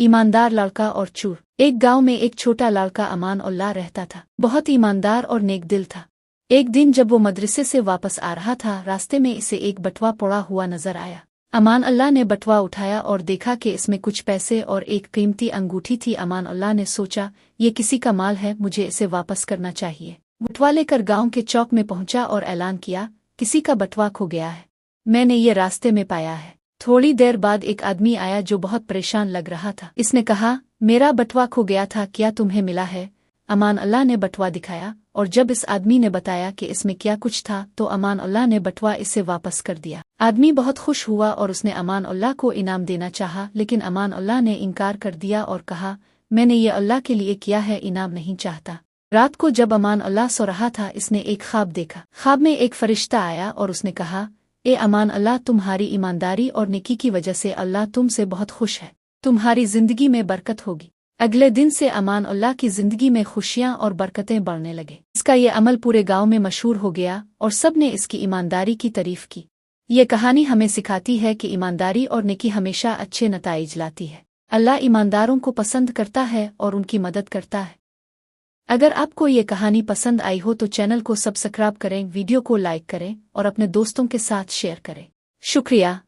ईमानदार लड़का और चूर। एक गांव में एक छोटा लड़का अमान उल्लाह रहता था। बहुत ईमानदार और नेक दिल था। एक दिन जब वो मदरसे से वापस आ रहा था, रास्ते में इसे एक बटुआ पड़ा हुआ नजर आया। अमान अल्लाह ने बटुआ उठाया और देखा कि इसमें कुछ पैसे और एक कीमती अंगूठी थी। अमान अल्लाह ने सोचा, ये किसी का माल है, मुझे इसे वापस करना चाहिए। बटुआ लेकर गांव के चौक में पहुंचा और ऐलान किया, किसी का बटुआ खो गया है, मैंने ये रास्ते में पाया है। थोड़ी देर बाद एक आदमी आया जो बहुत परेशान लग रहा था। इसने कहा, मेरा बटुआ खो गया था, क्या तुम्हें मिला है? अमान अल्लाह ने बटुआ दिखाया और जब इस आदमी ने बताया कि इसमें क्या कुछ था तो अमान अल्लाह ने बटुआ इसे वापस कर दिया। आदमी बहुत खुश हुआ और उसने अमान अल्लाह को इनाम देना चाहा, लेकिन अमान अल्लाह ने इनकार कर दिया और कहा, मैंने ये अल्लाह के लिए किया है, इनाम नहीं चाहता। रात को जब अमान अल्लाह सो रहा था, इसने एक ख्वाब देखा। ख्वाब में एक फरिश्ता आया और उसने कहा, ए अमान अल्लाह, तुम्हारी ईमानदारी और नेकी की वजह से अल्लाह तुमसे बहुत खुश है, तुम्हारी जिंदगी में बरकत होगी। अगले दिन से अमान अल्लाह की जिंदगी में खुशियां और बरकतें बढ़ने लगे। इसका ये अमल पूरे गांव में मशहूर हो गया और सब ने इसकी ईमानदारी की तारीफ की। ये कहानी हमें सिखाती है कि ईमानदारी और नेकी हमेशा अच्छे नताइज लाती है। अल्लाह ईमानदारों को पसंद करता है और उनकी मदद करता है। अगर आपको ये कहानी पसंद आई हो तो चैनल को सब्सक्राइब करें, वीडियो को लाइक करें और अपने दोस्तों के साथ शेयर करें। शुक्रिया।